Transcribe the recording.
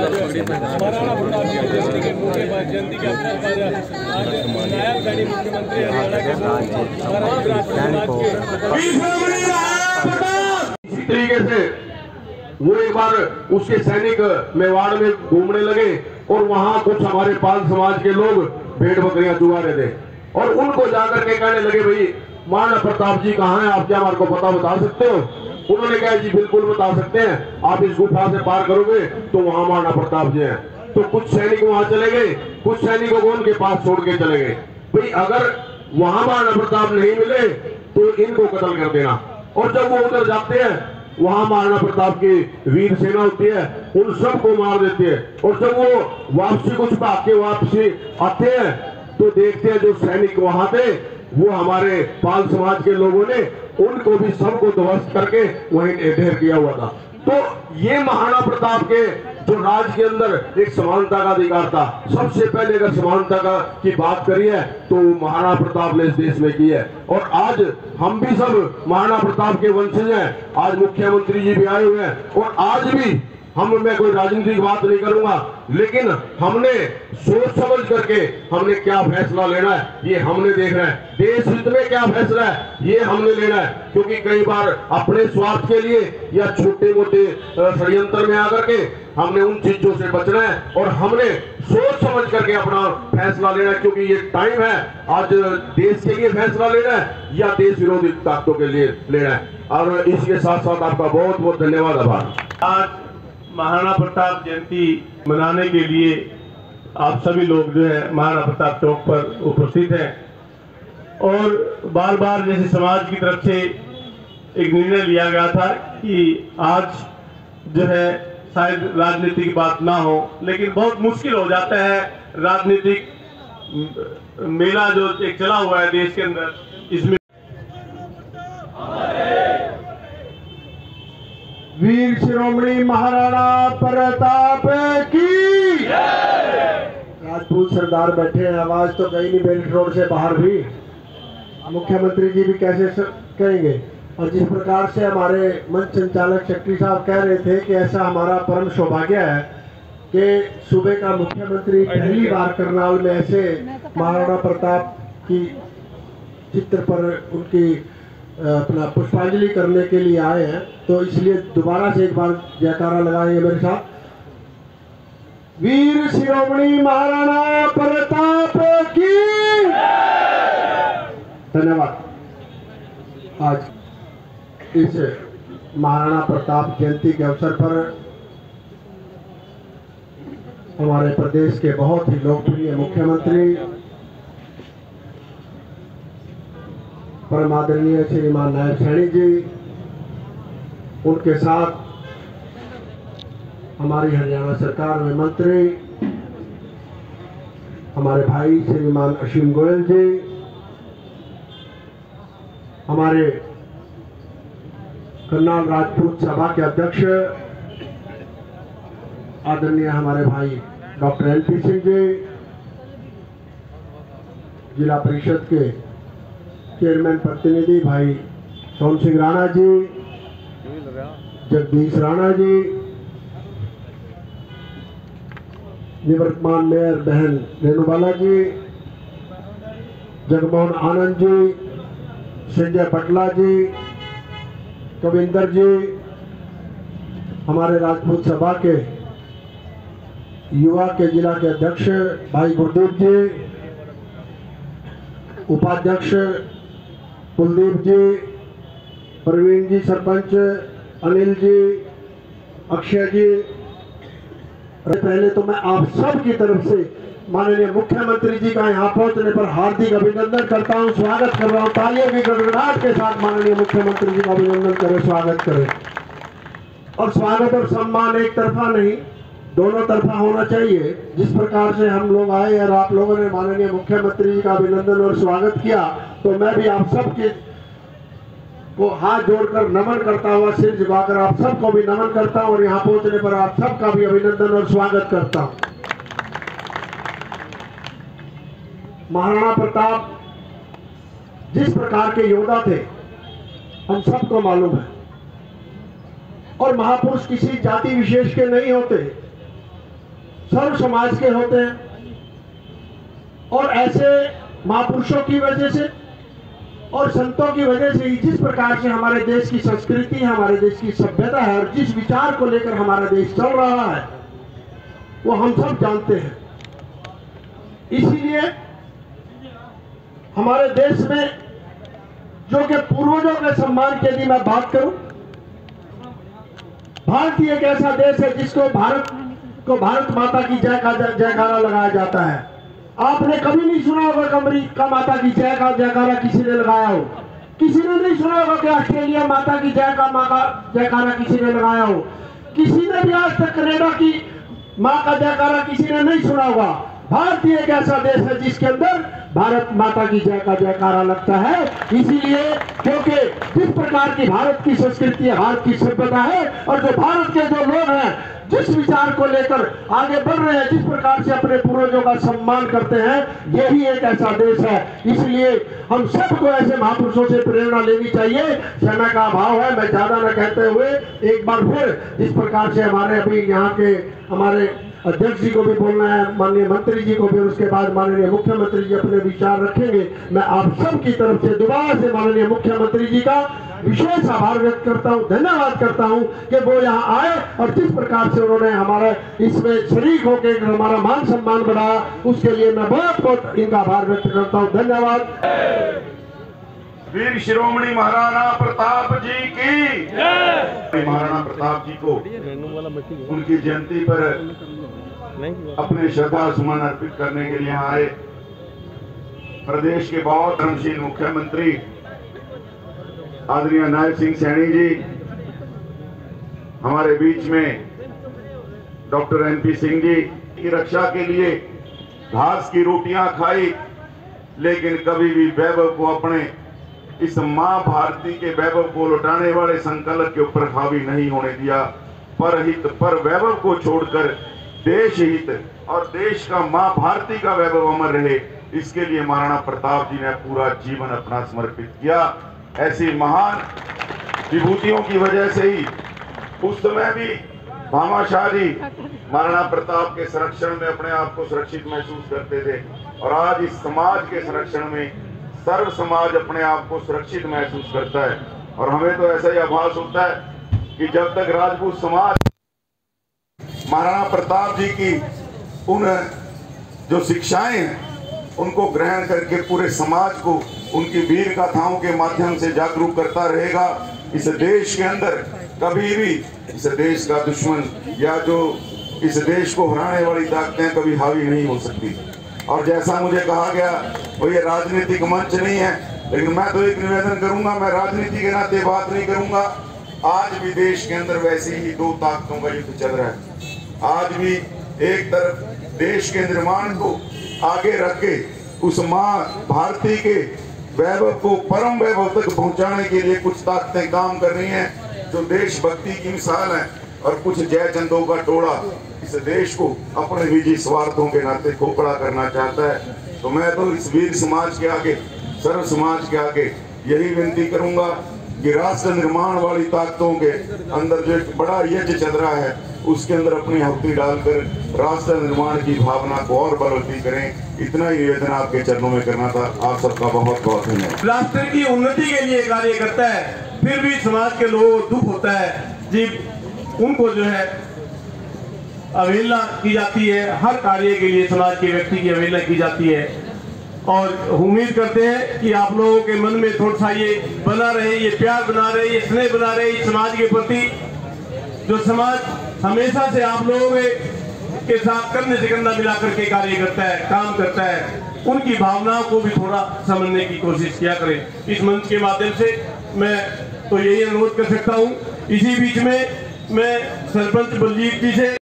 महाराणा प्रताप की जयंती के मौके पर जयंती के अवसर पर आज नायब सैनिक मुख्यमंत्री हरियाणा के इसी तरीके से वो एक बार उसके सैनिक मेवाड़ में घूमने लगे और वहां कुछ हमारे पाल समाज के लोग भेड़ बकरियां चुगा रहे थे और उनको जाकर के कहने लगे, भाई महाराणा प्रताप जी कहाँ हैं, आप क्या हमारे को पता बता सकते हो? उन्होंने कहा, जी बिल्कुल बता सकते हैं, आप इस गुफा से पार करोगे तो वहां महाराणा प्रताप जी हैं। तो कुछ सैनिक वहां चले गए, कुछ सैनिकों को उनके पास छोड़ के चले गए, भाई अगर वहां महाराणा प्रताप नहीं मिले तो इनको कत्ल कर देना। और जब वो उधर जाते हैं वहां महाराणा प्रताप की वीर सेना होती है, उन सबको मार देती है। और जब वो वापसी कुछ भाग के वापसी आते हैं तो देखते हैं जो सैनिक वहां थे वो हमारे पाल समाज के लोगों ने उनको भी सबको ध्वस्त करके वहीं ढेर किया हुआ था। तो ये महाराणा प्रताप के जो राज के अंदर एक समानता का अधिकार था, सबसे पहले अगर समानता की बात करी है तो महाराणा प्रताप ने इस देश में की है। और आज हम भी सब महाराणा प्रताप के वंशज हैं। आज मुख्यमंत्री जी भी आए हुए हैं और आज भी मैं कोई राजनीतिक बात नहीं करूंगा, लेकिन हमने सोच समझ करके हमने क्या फैसला लेना है ये हमने देखना है। देश हित में क्या फैसला है ये हमने लेना है, क्योंकि कई बार अपने स्वार्थ के लिए या छोटे मोटे षड्यंत्र में आकर के हमने उन चीजों से बचना है और हमने सोच समझ करके अपना फैसला लेना है। क्योंकि ये टाइम है आज देश के लिए फैसला लेना है या देश विरोधी ताकतों के लिए लेना है। और इसके साथ साथ आपका बहुत बहुत धन्यवाद। आभार। आज महाराणा प्रताप जयंती मनाने के लिए आप सभी लोग जो है महाराणा प्रताप चौक पर उपस्थित हैं और बार बार जैसे समाज की तरफ से एक निर्णय लिया गया था कि आज जो है शायद राजनीतिक बात ना हो, लेकिन बहुत मुश्किल हो जाता है राजनीतिक मेला जो एक चला हुआ है देश के अंदर, इसमें वीर शिरोमणि महाराणा प्रताप की राजपूत सरदार बैठे हैं, आवाज तो गई नहीं बेल्ट रोड से बाहर भी, मुख्यमंत्री जी भी कैसे कहेंगे। और जिस प्रकार से हमारे मंच संचालक सेक्रेटरी साहब कह रहे थे कि ऐसा हमारा परम सौभाग्य है कि सूबे का मुख्यमंत्री पहली बार करनाल में ऐसे महाराणा प्रताप की चित्र पर उनकी अपना पुष्पांजलि करने के लिए आए हैं। तो इसलिए दोबारा से एक बार जयकारा लगाएंगे मेरे साथ। वीर शिरोमणि महाराणा प्रताप की धन्यवाद। आज इस महाराणा प्रताप जयंती के अवसर पर हमारे प्रदेश के बहुत ही लोकप्रिय मुख्यमंत्री परम आदरणीय श्रीमान नायब सैनिक जी, उनके साथ हमारी हरियाणा सरकार में मंत्री हमारे भाई श्रीमान असीम गोयल जी, हमारे करनाल राजपूत सभा के अध्यक्ष आदरणीय हमारे भाई डॉक्टर एलपी सिंह जी, जिला परिषद के चेयरमैन प्रतिनिधि भाई सोम सिंह राणा जी, जगदीश राणा जी, निवर्तमान मेयर बहन रेणुबाला जी, जगमोहन आनंद जी, संजय पटला जी, कविंदर जी, हमारे राजपूत सभा के युवा के जिला के अध्यक्ष भाई गुरदीप जी, उपाध्यक्ष कुलदीप जी, प्रवीण जी सरपंच, अनिल जी, अक्षय जी। पहले तो मैं आप सब की तरफ से माननीय मुख्यमंत्री जी का यहाँ पहुंचने पर हार्दिक अभिनंदन करता हूँ, स्वागत कर रहा हूँ। तालियों की गड़गड़ाहट के साथ माननीय मुख्यमंत्री जी का अभिनंदन करें, स्वागत करें। और स्वागत और सम्मान एक तरफा नहीं, दोनों तरफा होना चाहिए। जिस प्रकार से हम लोग आए और आप लोगों ने माननीय मुख्यमंत्री जी का अभिनंदन और स्वागत किया, तो मैं भी आप सबके को हाथ जोड़कर नमन करता हुआ, सिर झुकाकर आप सबको भी नमन करता हूं और यहाँ पहुंचने पर आप सबका भी अभिनंदन और स्वागत करता हूं। महाराणा प्रताप जिस प्रकार के योद्धा थे हम सबको मालूम है, और महापुरुष किसी जाति विशेष के नहीं होते। सर्व समाज के होते हैं। और ऐसे महापुरुषों की वजह से और संतों की वजह से जिस प्रकार से हमारे देश की संस्कृति है, हमारे देश की सभ्यता है और जिस विचार को लेकर हमारा देश चल रहा है वो हम सब जानते हैं। इसीलिए हमारे देश में जो कि पूर्वजों के सम्मान के लिए मैं बात करूं, भारत एक ऐसा देश है जिसको भारत माता की जय का जयकारा लगाया जाता है। आपने कभी नहीं सुना होगा कि अमेरिका माता की जय का जयकारा किसी ने लगाया हो। किसी ने नहीं सुना होगा कि ऑस्ट्रेलिया माता की जयकारा किसी ने लगाया हो। किसी ने भी आज तक कनाडा की माँ का जयकारा किसी ने नहीं सुना होगा। भारत एक ऐसा देश है जिसके अंदर भारत माता की जय का जयकारा लगता है। इसीलिए क्योंकि जिस प्रकार की भारत की संस्कृति है, भारत की सभ्यता है और जो भारत के जो लोग हैं जिस विचार को लेकर आगे बढ़ रहे हैं, जिस प्रकार से अपने पूर्वजों का सम्मान करते हैं, यही एक ऐसा देश है। इसलिए हम सबको ऐसे महापुरुषों से प्रेरणा लेनी चाहिए। समय का अभाव है, मैं ज्यादा न कहते हुए एक बार फिर जिस प्रकार से हमारे अभी यहाँ के हमारे अध्यक्ष जी को भी बोलना है, माननीय मंत्री जी को भी, उसके बाद माननीय मुख्यमंत्री जी अपने विचार रखेंगे। मैं आप सब की तरफ से दोबारा से माननीय मुख्यमंत्री जी का विशेष आभार व्यक्त करता हूं, धन्यवाद करता हूं कि वो यहाँ आए और जिस प्रकार से उन्होंने हमारा इसमें शरीक होकर हमारा मान सम्मान बढ़ाया, उसके लिए मैं बहुत बहुत इनका आभार व्यक्त करता हूं। धन्यवाद। वीर शिरोमणि महाराणा प्रताप जी की जय। महाराणा प्रताप जी को उनकी जयंती पर अपने श्रद्धा सुमन अर्पित करने के लिए आए प्रदेश के बहुत धर्मशील मुख्यमंत्री आदरणीय नायब सिंह सैनी जी, हमारे बीच में डॉक्टर NP सिंह जी की रक्षा के लिए घास की रोटियां खाई, लेकिन कभी भी वैभव को अपने इस मां भारती के वैभव को लौटाने वाले संकल्प के ऊपर हावी नहीं होने दिया। परहित पर वैभव को छोड़कर देश हित और देश का मां भारती का वैभव अमर रहे, इसके लिए महाराणा प्रताप जी ने पूरा जीवन अपना समर्पित किया। ऐसी महान विभूतियों की वजह से ही उस समय भी भामाशाह जी महाराणा प्रताप के संरक्षण में अपने आप को सुरक्षित महसूस करते थे और आज इस समाज के संरक्षण में सर्व समाज अपने आप को सुरक्षित महसूस करता है। और हमें तो ऐसा ही आभास होता है कि जब तक राजपूत समाज महाराणा प्रताप जी की उन जो शिक्षाएं हैं उनको ग्रहण करके पूरे समाज को उनकी वीर गाथाओं के माध्यम से जागरूक करता रहेगा, इस देश के अंदर कभी भी इस देश का दुश्मन या जो इस देश को हराने वाली ताकतें कभी हावी नहीं हो सकती। और जैसा मुझे कहा गया वो ये राजनीतिक मंच नहीं है, लेकिन मैं तो एक निवेदन करूंगा, मैं राजनीति के नाते बात नहीं करूंगा। आज भी देश के अंदर वैसे ही दो ताकतों का युद्ध चल रहा है। आज भी एक तरफ देश के निर्माण को आगे रख के उस मां भारती के वैभव को परम वैभव तक पहुंचाने के लिए कुछ ताकतें काम कर रही हैं जो देशभक्ति की मिसाल है, और कुछ जयचंदों का टोला इस देश को अपने निजी स्वार्थों के नाते खोखला करना चाहता है। तो मैं तो इस वीर समाज के आगे, सर्व समाज के आगे यही विनती करूंगा कि राष्ट्र निर्माण वाली ताकतों के अंदर जो एक बड़ा यज्ञ चल रहा है उसके अंदर अपनी आहुति डालकर राष्ट्र निर्माण की भावना को और बलवती करें। इतना ही निवेदन आपके चरणों में करना था। आप सबका बहुत बहुत धन्यवाद। राष्ट्र की उन्नति के लिए कार्य करता है, फिर भी समाज के लोगों को दुख होता है जी, उनको जो है अवहेलना की जाती है। हर कार्य के लिए समाज के व्यक्ति की अवहेलना की जाती है और उम्मीद करते हैं कि आप लोगों के मन में थोड़ा सा ये बना रहे, ये प्यार बना रहे, ये स्नेह बना रहे इस समाज के प्रति, जो समाज हमेशा से आप लोगों के साथ करने से कंधा मिलाकर के कार्य करता है, काम करता है, उनकी भावनाओं को भी थोड़ा समझने की कोशिश किया करें। इस मंच के माध्यम से मैं तो यही अनुरोध कर सकता हूँ। इसी बीच में मैं सरपंच बलजीत जी से